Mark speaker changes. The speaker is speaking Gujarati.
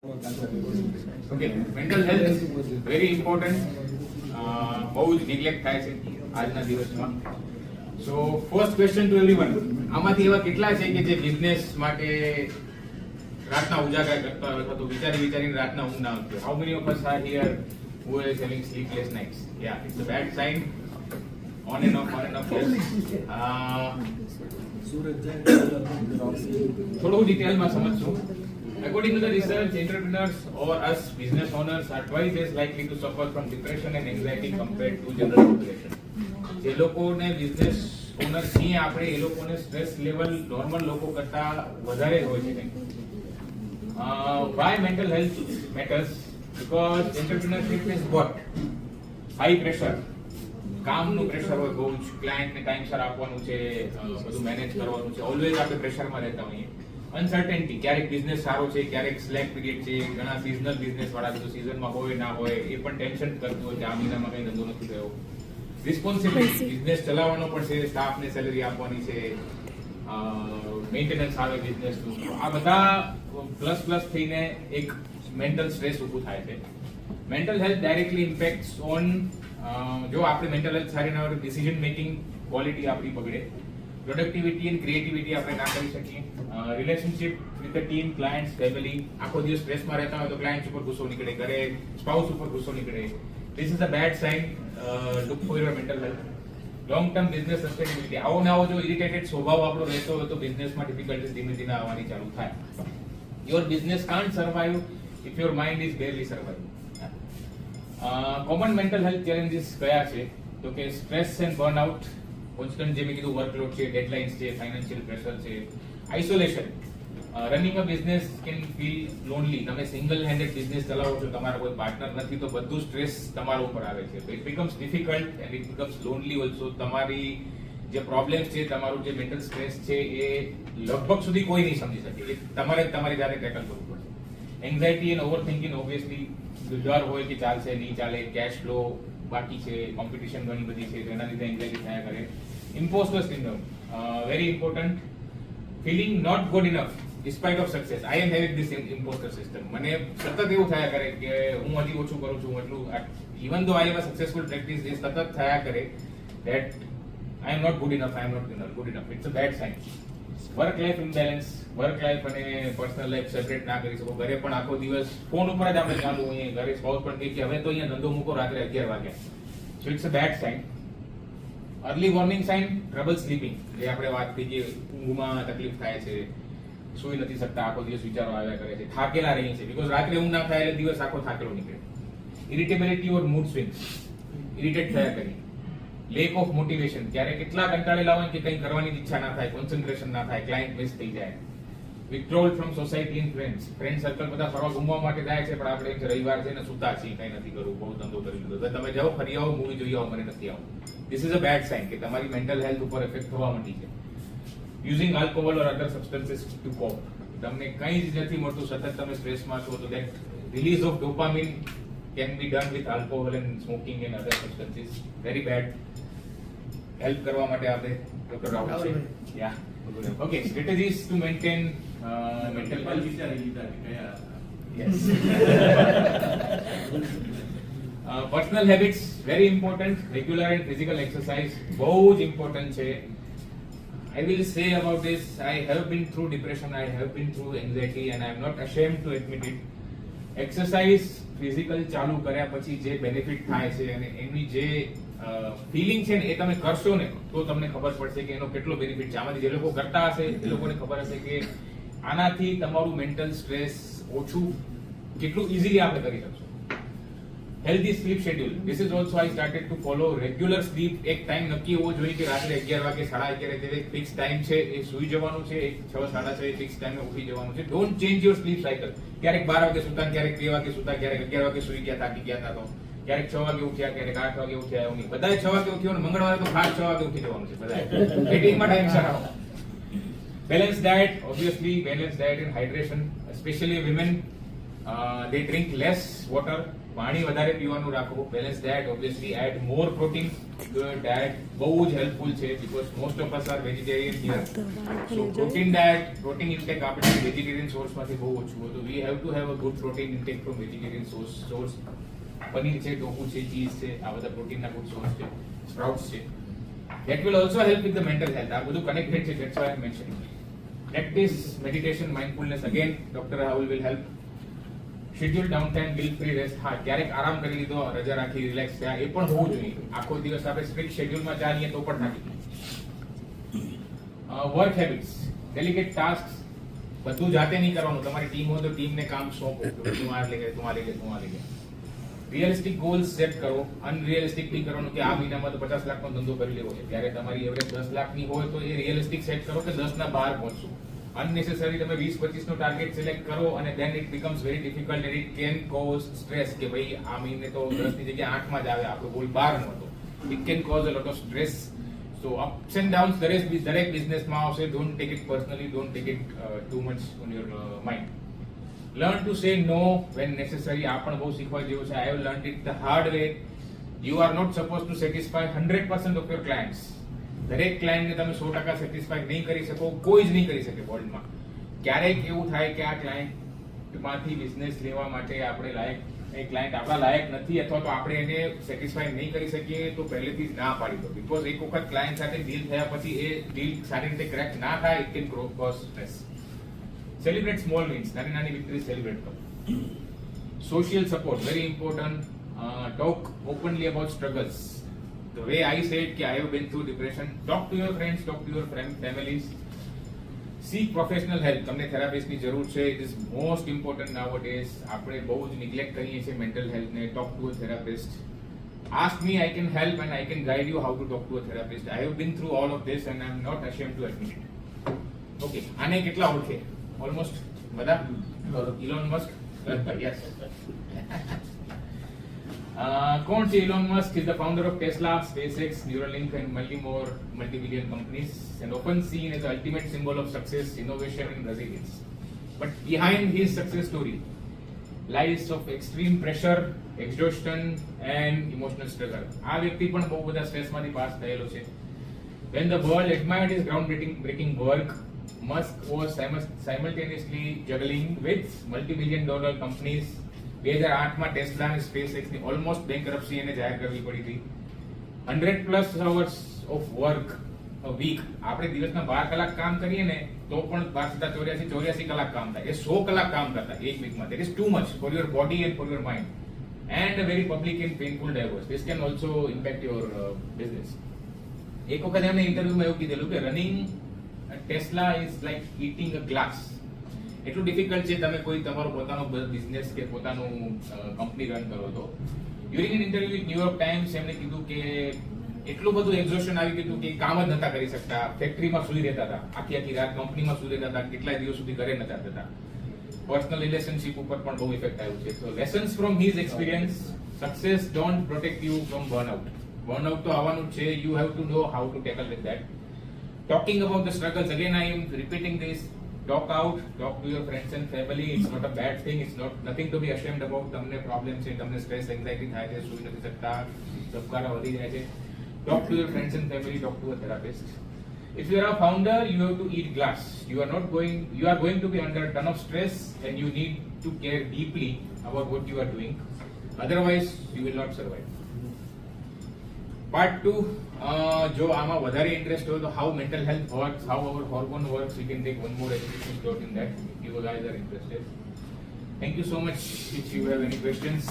Speaker 1: Okay, mental health very important. બહુ જ neglect થાય છે આજના દિવસમાં. So first question to everyone. આમાંથી એવા કેટલા છે કે જે બિઝનેસ માટે રાતના ઉજાગરા કરતા હોય અથવા તો વિચારીને રાતના ઊંઘ ના આવતી હોય? How many of us are here who is having sleepless nights? Yeah, it's a bad sign. On and off. થોડું ડિટેલમાં સમજશું. According to the research, entrepreneurs or us business owners are twice as likely to suffer from depression and anxiety compared to general population. જે લોકોને બિઝનેસ ઓનર છીએ આપણે, એ લોકોને સ્ટ્રેસ લેવલ નોર્મલ લોકો કરતા વધારે હોય છે. Why mental health matters? Because entrepreneurship is what? High pressure. કામનું પ્રેશર હોય બહુ જ, ક્લાયન્ટને ટાઈમસર આપવાનું છે, બધું મેનેજ કરવાનું છે, ઓલવેઝ આપણે પ્રેશરમાં રહેતા હોઈએ. અનસર્ટેનિટી, ક્યારેક બિઝનેસ સારો છે, ક્યારેક સ્લેક પીરિયડ છે, ઘણા સિઝનલ બિઝનેસ વાળા બધું સિઝનમાં હોય ના હોય એ પણ ટેન્શન કરતું હોય કે આ મહિનામાં કઈ ધંધો નથી થયો. રિસ્પોન્સિબિલિટી, બિઝનેસ ચલાવવાનો પણ છે, સ્ટાફને સેલરી આપવાની છે, મેન્ટેનન્સ આવે બિઝનેસનું. આ બધા પ્લસ થઈને એક મેન્ટલ સ્ટ્રેસ ઊભું થાય છે. મેન્ટલ હેલ્થ ડાયરેક્ટલી ઇમ્પેક્ટ્સ ઓન, જો આપણે મેન્ટલ હેલ્થ સારી ના હોય તો ડિસિઝન મેકિંગ ક્વોલિટી આપણી બગડે, પ્રોડક્ટિવિટી એન્ડ ક્રિએટિવિટી આપણે ના કરી શકીએ, relationship with the team, clients, family. આખો દિવસ સ્ટ્રેસમાં રહેતા હોય તો ક્લાયન્ટ્સ ઉપર ગુસ્સો નીકળે, ઘરે સ્પાઉસ ઉપર ગુસ્સો નીકળે. This is a bad sign. Look for your mental health. Long term business sustainability, આવો ને આવો જો ઇરિટેટેડ સ્વભાવ આપણો રહેતો હોય તો બિઝનેસમાં ડિફિકલ્ટીઝ ધીમે ધીમે આવવાની ચાલુ થાય. Your business can't survive if your mind is બેરલી survive. Common mental health challenges કયા છે? તો કે સ્ટ્રેસ એન્ડ બર્નઆઉટ, કોન્સ્ટન્ટ જે મેં કીધું વર્કલોડ છે, ડેડલાઇન્સ છે, ફાઇનાન્શિયલ પ્રેશર છે, isolation. Running a business can feel lonely. તમે સિંગલ હેન્ડેડ બિઝનેસ ચલાવો છો, તમારા કોઈ પાર્ટનર નથી, તો બધું સ્ટ્રેસ તમારા ઉપર આવે છે. It becomes difficult and it becomes lonely also. તમારી જે પ્રોબ્લેમ્સ છે, તમારું જે મેન્ટલ સ્ટ્રેસ છે એ લગભગ સુધી કોઈ નહીં સમજી શકે. એ તમારે તમારી જાતે ટેકલ કરવું પડશે. Anxiety and over thinking, obviously ડર હોય કે ચાલશે નહીં ચાલે, કેશ ફ્લો બાકી છે, કોમ્પિટિશન ઘણી બધી છે, તેના લીધે એન્ઝાઇટી થયા કરે. Impostor syndrome, very important. Feeling not good enough despite of success. I am having this impostor system. મને સતત એવું થયા કરે કે હું હજી ઓછું કરું છું, એટલું even though I have a successful practice, એ સતત થયા કરે that I am not good enough, I am not good enough. It's a bad sign. Work life imbalance, work life અને પર્સનલ લાઈફ સેપરેટ ના કરી શકો. ઘરે પણ આખો દિવસ ફોન ઉપર જ આપણે ચાલુ હોઈએ, ઘરે સ્પાઉસ પણ કહે કે હવે તો અહીંયા ધંધો મૂકો રાત્રે 11 વાગ્યા. So it's a bad sign. Early warning sign, trouble sleeping, જે આપણે વાત થઈ કે ઊંઘમાં તકલીફ થાય છે, સૂઈ નથી શકતા, આખો દિવસ વિચારો આવ્યા કરે છે, થાકેલા રહીએ છીએ, બીકોઝ રાત્રે ઊંઘ ના થાય એટલે દિવસ આખો થાકેલો નીકળે. ઇરિટેબિલિટી ઓર મૂડ સ્વિંગ્સ, ઇરિટેટ થયા કરી. લેક ઓફ મોટિવેશન, ક્યારેક એટલા કંટાળેલા હોય કે કંઈ કરવાની ઈચ્છા ના થાય, કોન્સન્ટ્રેશન ના થાય, ક્લાયન્ટ મિસ થઈ જાય. Withdrawal from society and friends, friend circle બધા ફરવા ઘૂમવા માટે જાય છે, પણ આપણે રવિવાર છે ને સુતા છીએ, કંઈ નથી કરવું, બહુ ધંધો કરી લીધો, તમે જાઓ ફરી આવો, મૂવી જોઈ આવો, મને નથી આવું. This is a bad sign કે તમારી મેન્ટલ હેલ્થ ઉપર ઇફેક્ટ થવા માંડી છે. Using alcohol or other substances to cope, તમને કંઈ જ નથી મળતું, સતત તમે સ્ટ્રેસમાં છો, તો that release of dopamine can be done with alcohol and smoking and other substances. Very bad. Help કરવા માટે આપણે ડોક્ટર રાહુલ છે. યા okay, strategies to maintain mental health. Yes. Personal habits very important. Regular and physical exercise બહુ જ ઇમ્પોર્ટન્ટ છે. I will say about this, I have been through depression, I have been through anxiety and I am not ashamed to admit it. Exercise physical ચાલુ કર્યા પછી જે બેનિફિટ થાય છે અને એની જે ફિલિંગ છે ને એ તમે કરશો ને તો તમને ખબર પડશે કે એનો કેટલો બેનિફિટ છે. આમાંથી જે લોકો કરતા હશે એ લોકોને ખબર હશે કે આનાથી તમારું મેન્ટલ સ્ટ્રેસ ઓછું કેટલું ઇઝીલી આપણે કરી શકશું. Healthy sleep schedule, this is also I started to follow. Regular sleep, એક ટાઈમ નક્કી હોવો જોઈએ કે રાત્રે 11 વાગે 11:30 જે ફિક્સ ટાઈમ છે એ સુઈ જવાનું છે, 6-6:30 ફિક્સ ટાઈમે ઉઠી જવાનું છે. Don't change your sleep cycle. ક્યારેક 12 વાગે સુતા, ક્યારેક 2 વાગે સુતા, ક્યારેક 11 વાગે સુઈ ગયા, થાકી ગયા હતા તો, ક્યારેક 6 વાગે ઉઠ્યા, ક્યારેક 8 વાગે ઉઠ્યા, એવું નહીં. બધાએ 6 વાગે ઉઠ્યો, મંગળવારે તો ખાસ 6 વાગે ઉઠી જવાનું છે બધાએ. મીટિંગમાં ટાઈમસર આવો. Balance diet, obviously balance diet and hydration, specially women. they drink less water. પાણી વધારે પીવાનું રાખો. Balance that. Obviously, add more protein to your diet. બહુ જ helpful છે because most of us are vegetarian here. So protein diet, protein intake આપણે vegetarian source માંથી બહુ ઓછું હતું. We have to have a good protein intake from vegetarian source. Paneer છે, ટોફુ છે, ચીઝ છે, આ બધા પ્રોટીનના good source છે. Sprouts છે. That will also help with the mental health. આ બધું connected છે. That's why I'm mentioning. Practice meditation, mindfulness. Again, Dr. Rahul will help. Schedule downtime, guilt free rest. હા, ક્યારેક આરામ કરી લીધો, રજા રાખી, રિલેક્સ થયા, એ પણ હોવું જોઈએ. આખો દિવસ આપણે સ્ટ્રિક્ટ શેડ્યુલમાં ચાલીએ તો પણ થાકી જઈએ. વર્ક હેબિટ્સ, ડેલિકેટ ટાસ્ક બધું જાતે નહીં કરવાનું. તમારી ટીમ હોય તો ટીમને કામ સોંપો. તું આ લઈ લે, તું આ લઈ લે, તું આ લઈ લે. રિયલિસ્ટિક ગોલ્સ સેટ કરો. અનરિયલિસ્ટિક નહીં કરવાનું કે આ મહિનામાં તો 50 લાખનો ધંધો કરી લેવો છે. ત્યારે તમારી એવરેજ 10 લાખની હોય તો એ રિયલિસ્ટિક સેટ કરો કે 10 ના 12 પહોંચશું. અનનેસેસરી તમે 20-25 નો ટાર્ગેટ સિલેક્ટ કરો અને then it becomes very difficult and it can cause stress કે ભાઈ આ મહિને તો 10 ની જગ્યાએ 8 માં જ આવે, આપણો ગોલ 12 નો હતો. It can cause a lot of stress. So ups and downs દરેક બિઝનેસમાં આવશે. Don't take it personally, don't take it too much on your mind. Learn to say no when necessary. આ પણ બહુ શીખવા જેવું છે. I have learned it the hard way. You are not supposed to satisfy 100% of your clients. દરેક ક્લાયન્ટને તમે 100% સેટિસ્ફાઈ નહીં કરી શકો. કોઈ જ નહીં કરી શકે વર્લ્ડમાં. ક્યારેક એવું થાય કે આ ક્લાયન્ટમાંથી બિઝનેસ લેવા માટે આપણે લાયક, એ ક્લાયન્ટ આપણા લાયક નથી અથવા તો આપણે એને સેટિસ્ફાઈ નહીં કરી શકીએ તો પહેલેથી જ ના પાડી દો. બીકોઝ એક વખત ક્લાયન્ટ સાથે ડીલ થયા પછી એ ડીલ સારી રીતે ક્રેક ના થાય, it can cause stress. Celebrate small wins. નાની નાની વિક્ટરી સેલિબ્રેટ કરો. Social support very important. Talk openly about struggles. The way I said that I have been through depression, talk to your friends, talk to your families, seek professional help. તમને થેરાપિસ્ટની જરૂર છે. It is most important nowadays. આપણે બહુ જ neglect કરીએ છીએ mental health ને. Talk to a therapist. Ask me, I can help and I can guide you how to talk to a therapist. I have been through all of this and I am not ashamed to admit it. Okay, આને કેટલા ઓળખે? Almost બધા? Elon Musk? Yes. કોણ છે Elon Musk? Is the founder of Tesla, SpaceX, Neuralink and many more multi-billion companies and often seen as the ultimate symbol of success, innovation and resilience. But behind his success story lies of extreme pressure, exhaustion and emotional struggle. આ વ્યક્તિ પણ બહુ બધા સ્ટ્રેસમાંથી પાસ થયેલો છે. When the world admired his groundbreaking work, Musk was simultaneously juggling with multi-billion-dollar companies. 2008માં ટેસ્લા અને સ્પેસએક્સની ઓલમોસ્ટ બેંકરપ્સી એને જાહેર કરવી પડી હતી. 100+ hours of work a week. આપણે દિવસના 12 કલાક કામ કરીએ ને તો પણ 12 × 84 કલાક કામ થાય. એ 100 કલાક કામ કરતા એક વીકમાં. That is too much for your body and for your mind. And a very public and painful divorce. This can also impact your business. એક વખત એમને ઇન્ટરવ્યુમાં એવું કીધેલું કે running tesla is like eating a glass. એટલું ડિફિકલ્ટ છે. તમે કોઈ તમારો પોતાનો બિઝનેસ કે પોતાનું કંપની રન કરો તો. During an interview with New York times એમણે કીધું કે એટલું બધું એક્ઝોશન આવી ગયું કે કામ જ નતા કરી શકતા. ફેક્ટરીમાં સૂઈ રહેતા હતા, આખી રાત કંપનીમાં સૂઈ રહેતા હતા, કેટલાય દિવસ સુધી ઘરે નતા જતા. પર્સનલ રિલેશનશિપ ઉપર પણ બહુ ઇફેક્ટ આવ્યું છે. તો lessons from his experience. Success don't protect you from burnout. Burnout તો આવવાનું જ છે. You have to know how to tackle with that. Talking about the struggles, again I am repeating this. Talk out, talk to your friends and family. It's not a bad thing. It's not nothing to be ashamed about. તમને પ્રોબ્લેમ છે, તમને સ્ટ્રેસ, એન્ઝાઇટી થાય છે, સૂઈ નથી શકતા, ધબકારા વધી જાય છે. Talk to your friends and family. Talk to a therapist. If you are a founder, you have to eat glass. You are going to be under a ton of stress and you need to care deeply about what you are doing. Otherwise, you will not survive. Part 2, જો આમાં વધારે ઇન્ટરેસ્ટ હોય તો how mental health works, how our hormone works, we can take one more education slot in that if you guys are interested. Thank you so much. If you have any questions.